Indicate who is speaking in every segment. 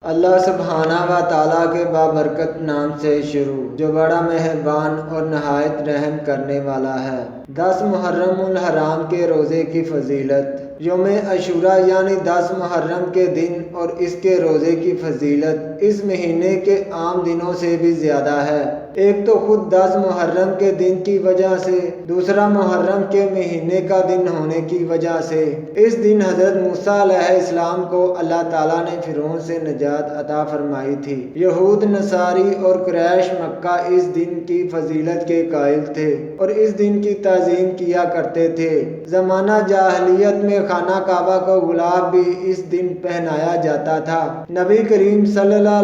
Speaker 1: اللہ سبحانہ و تعالیٰ کے بابرکت نام سے شروع، جو بڑا مہربان اور نہایت رحم کرنے والا ہے۔ 10 محرم الحرام کے روزے کی فضیلت۔ یوم عاشوراء یعنی 10 محرم کے دن اور اس کے روزے کی فضیلت اس مہینے کے عام دنوں سے بھی زیادہ ہے۔ ایک تو خود 10 محرم کے دن کی وجہ سے، دوسرا محرم کے مہینے کا دن ہونے کی وجہ سے۔ اس دن حضرت موسیٰ علیہ السلام کو اللہ تعالیٰ نے فرعون سے نجات عطا فرمائی تھی۔ یہود، نصاری اور قریش مکہ اس دن کی فضیلت کے قائل تھے اور اس دن کی تعظیم کیا کرتے تھے۔ زمانہ جاہلیت میں خانہ کعبہ کو گلاب بھی اس دن پہنایا جاتا تھا۔ نبی کریم صلی اللہ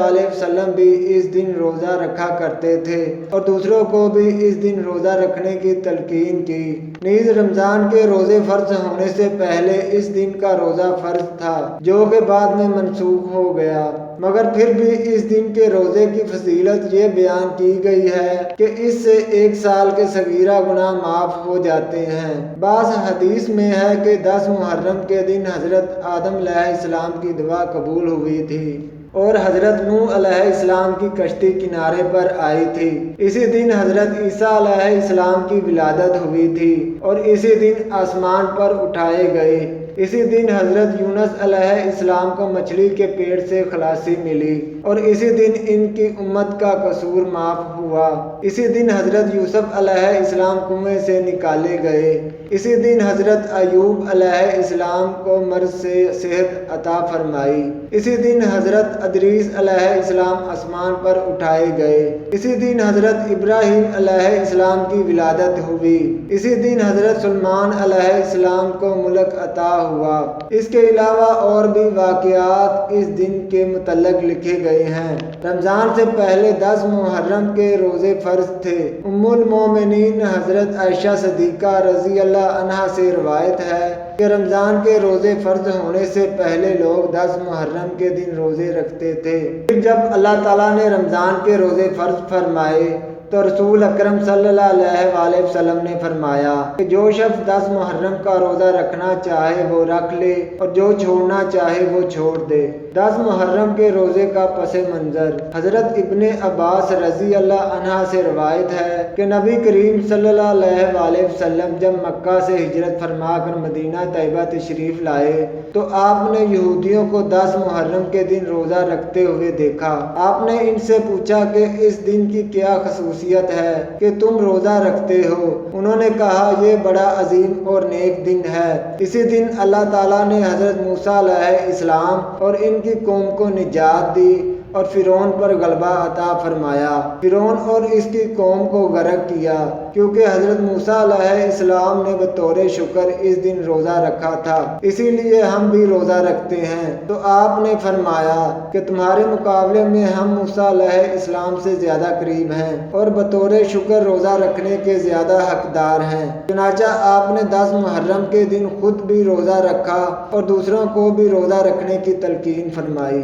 Speaker 1: علیہ وسلم بھی اس دن روزہ رکھا کرتے تھے اور دوسروں کو بھی اس دن روزہ رکھنے کی تلقین کی۔ نیز رمضان کے روزے فرض ہونے سے پہلے اس دن کا روزہ فرض تھا، جو کہ بعد میں منسوخ ہو گیا، مگر پھر بھی اس دن کے روزے کی فضیلت یہ بیان کی گئی ہے کہ اس سے 1 سال کے صغیرہ گناہ معاف ہو جاتے ہیں۔ بعض حدیث میں ہے کہ 10 محرم کے دن حضرت آدم علیہ السلام کی دعا قبول ہوئی تھی اور حضرت نوح علیہ السلام کی کشتی کنارے پر آئی تھی۔ اسی دن حضرت عیسیٰ علیہ السلام کی ولادت ہوئی تھی اور اسی دن آسمان پر اٹھائے گئے۔ اسی دن حضرت یونس علیہ السلام کو مچھلی کے پیٹ سے خلاصی ملی اور اسی دن ان کی امت کا قصور معاف ہوا۔ اسی دن حضرت یوسف علیہ السلام کنویں سے نکالے گئے۔ اسی دن حضرت ایوب علیہ السلام کو مرض سے صحت عطا فرمائی۔ اسی دن حضرت ادریس علیہ السلام آسمان پر اٹھائے گئے۔ اسی دن حضرت ابراہیم علیہ السلام کی ولادت ہوئی۔ اسی دن حضرت سلیمان علیہ السلام کو ملک عطا ہوا۔ اس کے علاوہ اور بھی واقعات اس دن کے متعلق لکھے گئے ہیں۔ رمضان سے پہلے 10 محرم کے روزے فرض تھے۔ ام المومنین حضرت عائشہ صدیقہ رضی اللہ عنہا سے روایت ہے کہ رمضان کے روزے فرض ہونے سے پہلے لوگ 10 محرم کے دن روزے رکھتے تھے۔ پھر جب اللہ تعالیٰ نے رمضان کے روزے فرض فرمائے تو رسول اکرم صلی اللہ علیہ وسلم نے فرمایا کہ جو شخص 10 محرم کا روزہ رکھنا چاہے وہ رکھ لے اور جو چھوڑنا چاہے وہ چھوڑ دے۔ 10 محرم کے روزے کا پس منظر۔ حضرت ابن عباس رضی اللہ عنہ سے روایت ہے کہ نبی کریم صلی اللہ علیہ وسلم جب مکہ سے ہجرت فرما کر مدینہ طیبہ تشریف لائے تو آپ نے یہودیوں کو 10 محرم کے دن روزہ رکھتے ہوئے دیکھا۔ آپ نے ان سے پوچھا کہ اس دن کی کیا خصوصیت ہے کہ تم روزہ رکھتے ہو؟ انہوں نے کہا یہ بڑا عظیم اور نیک دن ہے۔ اسی دن اللہ تعالیٰ نے حضرت موسیٰ علیہ السلام اور ان کی قوم کو نجات دی اور فرعون پر غلبہ عطا فرمایا۔ فرعون اور اس کی قوم کو غرق کیا کیونکہ حضرت موسیٰ علیہ السلام نے بطور شکر اس دن روزہ رکھا تھا، اسی لیے ہم بھی روزہ رکھتے ہیں۔ تو آپ نے فرمایا کہ تمہارے مقابلے میں ہم موسیٰ علیہ السلام سے زیادہ قریب ہیں اور بطور شکر روزہ رکھنے کے زیادہ حقدار ہیں۔ چنانچہ آپ نے 10 محرم کے دن خود بھی روزہ رکھا اور دوسروں کو بھی روزہ رکھنے کی تلقین فرمائی۔